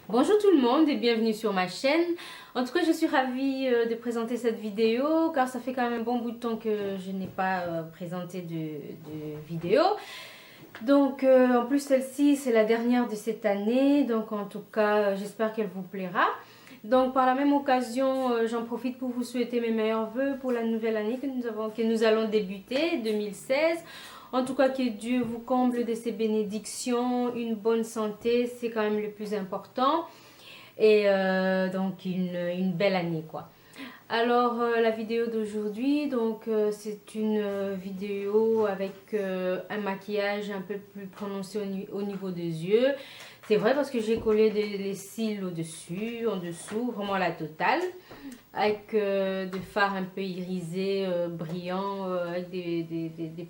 Bonjour tout le monde et bienvenue sur ma chaîne. En tout cas, je suis ravie de présenter cette vidéo car ça fait quand même un bon bout de temps que je n'ai pas présenté de vidéo. Donc en plus celle-ci c'est la dernière de cette année, donc en tout cas j'espère qu'elle vous plaira. Donc par la même occasion, j'en profite pour vous souhaiter mes meilleurs vœux pour la nouvelle année que nous allons débuter, 2016. En tout cas, que Dieu vous comble de ses bénédictions, une bonne santé, c'est quand même le plus important. Et donc une belle année quoi. Alors la vidéo d'aujourd'hui, donc c'est une vidéo avec un maquillage un peu plus prononcé au niveau des yeux. C'est vrai parce que j'ai collé les cils au-dessus, en dessous, vraiment la totale. Avec des fards un peu irisés, brillants, avec des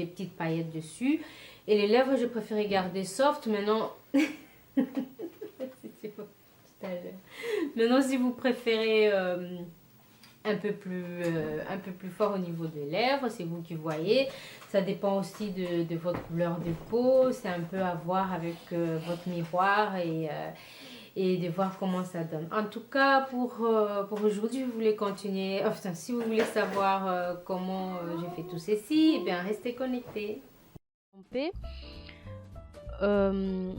petites paillettes dessus. Et les lèvres, j'ai préféré garder soft. Maintenant, c'est pas tout à l'heure. Maintenant, si vous préférez un peu plus fort au niveau des lèvres, c'est vous qui voyez. Ça dépend aussi de votre couleur de peau. C'est un peu à voir avec votre miroir et de voir comment ça donne. En tout cas, pour aujourd'hui, vous voulez continuer. Enfin, si vous voulez savoir comment j'ai fait tout ceci, eh bien, restez connectés. Euh,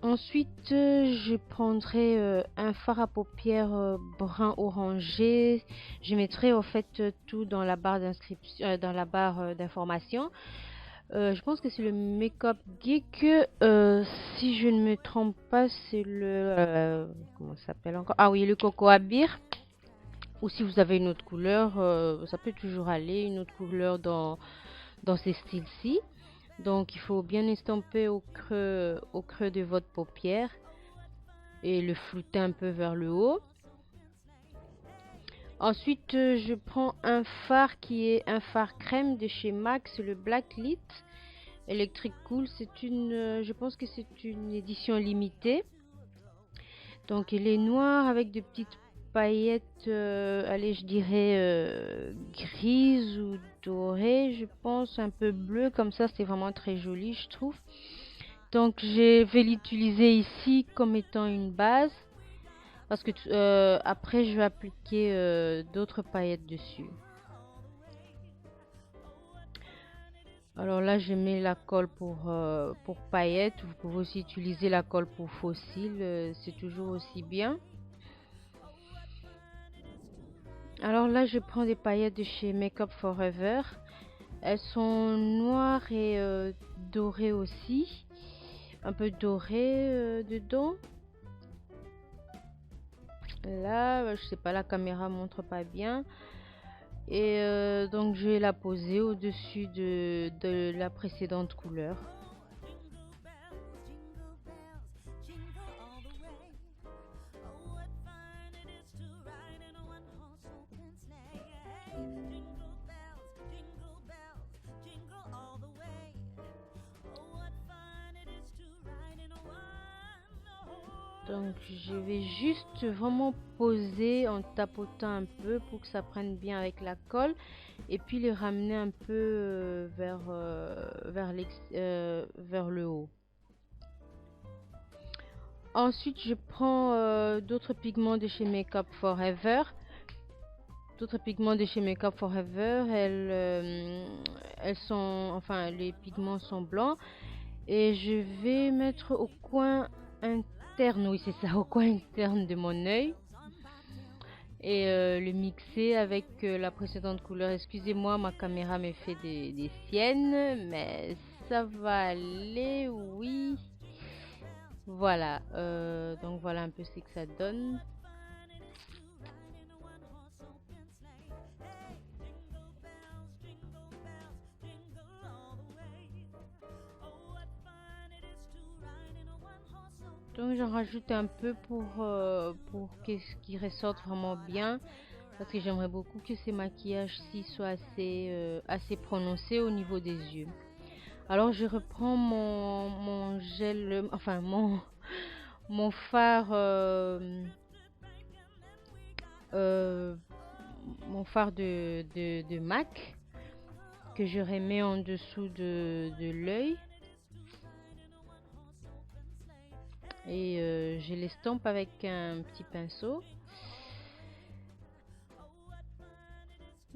Ensuite, je prendrai un fard à paupières brun orangé. Je mettrai en fait tout dans la barre d'inscription, dans la barre d'information. Je pense que c'est le Make-up Geek. Si je ne me trompe pas, c'est le comment ça s'appelle encore? Ah oui, le Coco Abir. Ou si vous avez une autre couleur, ça peut toujours aller. Une autre couleur dans ces styles-ci. Donc il faut bien estomper au creux de votre paupière et le flouter un peu vers le haut. Ensuite, je prends un fard qui est un fard crème de chez MAC, c'est le Black Lit Electric Cool. C'est une, je pense que c'est une édition limitée. Donc il est noir avec de petites paillettes, allez, je dirais grises ou dorées, je pense, un peu bleu comme ça. C'est vraiment très joli, je trouve. Donc je vais l'utiliser ici comme étant une base parce que après je vais appliquer d'autres paillettes dessus. Alors là je mets la colle pour paillettes. Vous pouvez aussi utiliser la colle pour fossiles, c'est toujours aussi bien. Alors là je prends des paillettes de chez Makeup Forever. Elles sont noires et dorées aussi. Un peu dorées dedans. Là, je sais pas, la caméra montre pas bien. Et donc je vais la poser au-dessus de la précédente couleur. Donc je vais juste vraiment poser en tapotant un peu pour que ça prenne bien avec la colle et puis les ramener un peu vers le haut. Ensuite je prends d'autres pigments de chez Makeup Forever. Elles sont, enfin les pigments sont blancs et je vais mettre au coin interne, oui c'est ça, au coin interne de mon œil et le mixer avec la précédente couleur. Excusez-moi, ma caméra me fait des siennes, mais ça va aller, oui. Voilà, donc voilà un peu ce que ça donne. Donc j'en rajoute un peu pour ce qui ressorte vraiment bien. Parce que j'aimerais beaucoup que ces maquillages-ci soient assez prononcés au niveau des yeux. Alors je reprends mon gel, enfin mon fard, euh, mon fard de MAC que je remets en dessous de l'œil. et je l'estompe avec un petit pinceau.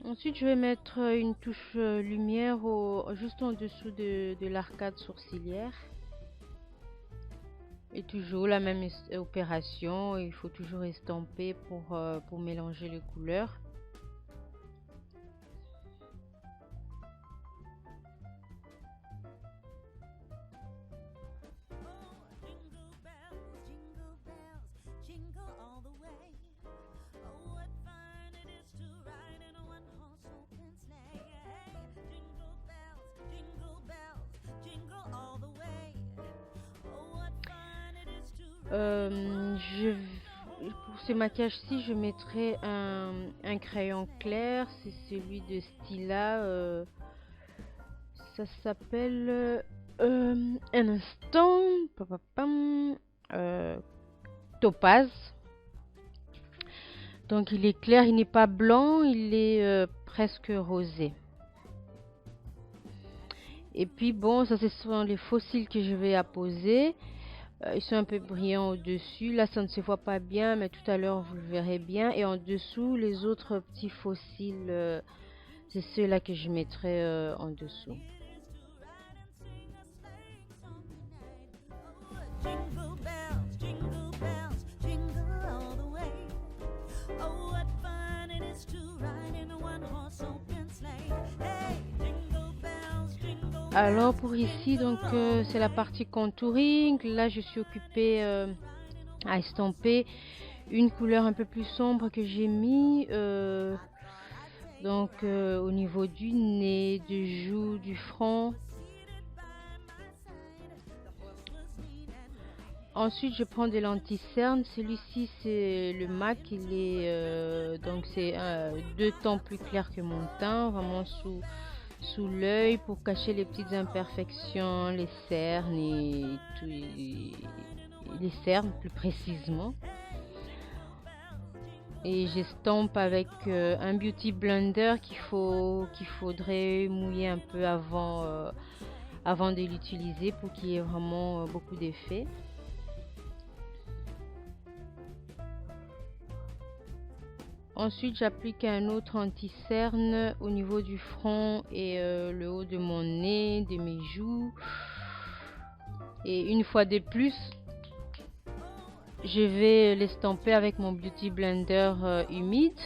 Ensuite, je vais mettre une touche lumière juste en dessous de l'arcade sourcilière. Et toujours la même opération, il faut toujours estomper pour mélanger les couleurs. Pour ce maquillage-ci, je mettrai un crayon clair, c'est celui de Stila. Ça s'appelle un instant Topaz. Donc il est clair, il n'est pas blanc, il est presque rosé. Et puis bon, ça ce sont les fossiles que je vais apposer. Ils sont un peu brillants au-dessus. Là, ça ne se voit pas bien, mais tout à l'heure, vous le verrez bien. Et en dessous, les autres petits fossiles, c'est ceux-là que je mettrai en dessous. Alors pour ici, donc c'est la partie contouring. Là, je suis occupée à estomper une couleur un peu plus sombre que j'ai mis donc au niveau du nez, du joue, du front. Ensuite, je prends des lentilles cernes. Celui-ci, c'est le MAC. Il est donc c'est 2 tons plus clair que mon teint, vraiment sous l'œil pour cacher les petites imperfections, les cernes et tout, les cernes plus précisément. Et j'estompe avec un beauty blender qu'il faudrait mouiller un peu avant de l'utiliser pour qu'il y ait vraiment beaucoup d'effet. Ensuite, j'applique un autre anti-cerne au niveau du front et le haut de mon nez, de mes joues. Et une fois de plus, je vais l'estomper avec mon Beauty Blender humide.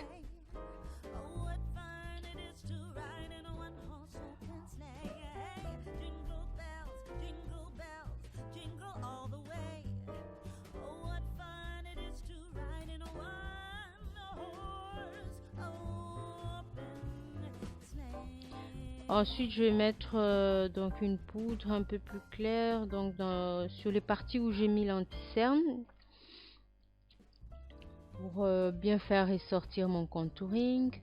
Ensuite, je vais mettre donc une poudre un peu plus claire donc sur les parties où j'ai mis l'anti-cerne pour bien faire ressortir mon contouring.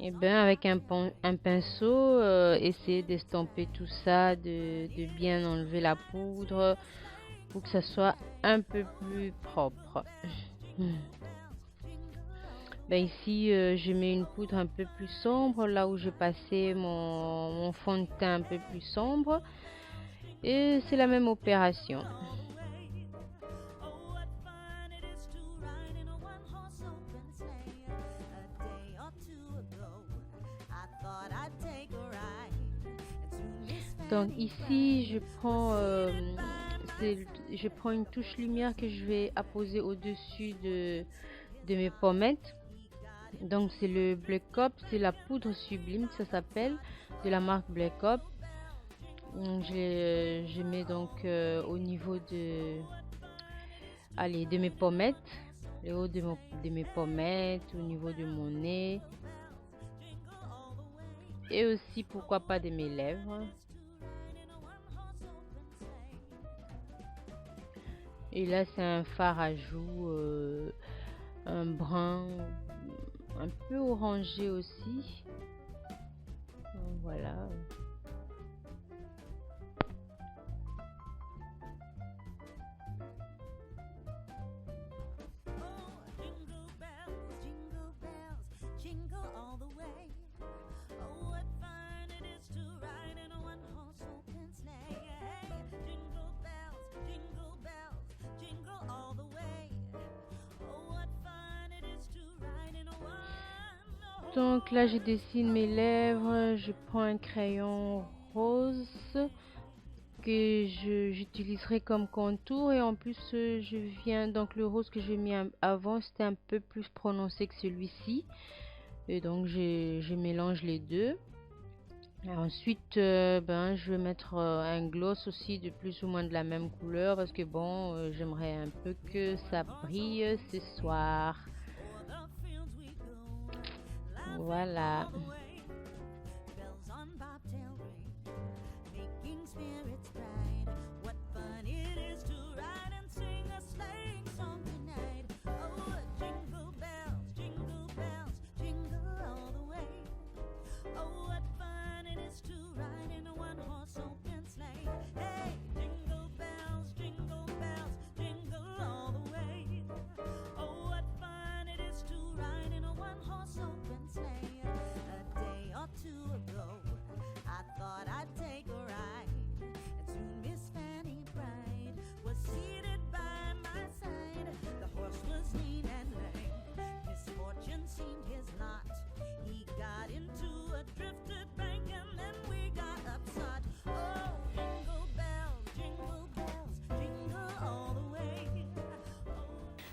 Et bien avec un pinceau, essayer d'estomper tout ça, de bien enlever la poudre pour que ça soit un peu plus propre. Ben ici, je mets une poudre un peu plus sombre, là où je passais mon fond de teint un peu plus sombre. Et c'est la même opération. Donc ici, je prends une touche lumière que je vais apposer au-dessus de mes pommettes. Donc c'est le Black Up, c'est la poudre sublime, ça s'appelle, de la marque Black Up. Je mets donc au niveau de mes pommettes, le haut de mes pommettes, au niveau de mon nez. Et aussi, pourquoi pas, de mes lèvres. Et là, c'est un fard à joues, un brun, un peu orangé aussi. Voilà. Donc là, je dessine mes lèvres, je prends un crayon rose que j'utiliserai comme contour, et en plus je viens, donc le rose que j'ai mis avant, c'était un peu plus prononcé que celui-ci, et donc je mélange les deux. Et ensuite je vais mettre un gloss aussi de plus ou moins de la même couleur, parce que bon, j'aimerais un peu que ça brille ce soir. Voilà.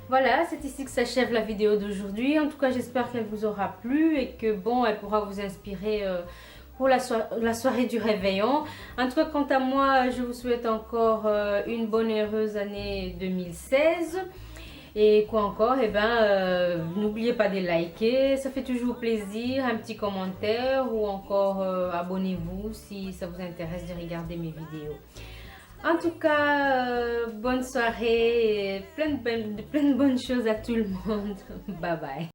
Voilà, c'est ici que s'achève la vidéo d'aujourd'hui. En tout cas, j'espère qu'elle vous aura plu et que bon, elle pourra vous inspirer pour la soirée du réveillon. En tout cas, quant à moi, je vous souhaite encore une bonne et heureuse année 2016. Et quoi encore, n'oubliez pas de liker, ça fait toujours plaisir, un petit commentaire, ou encore abonnez-vous si ça vous intéresse de regarder mes vidéos. En tout cas, bonne soirée et plein de bonnes choses à tout le monde. Bye bye.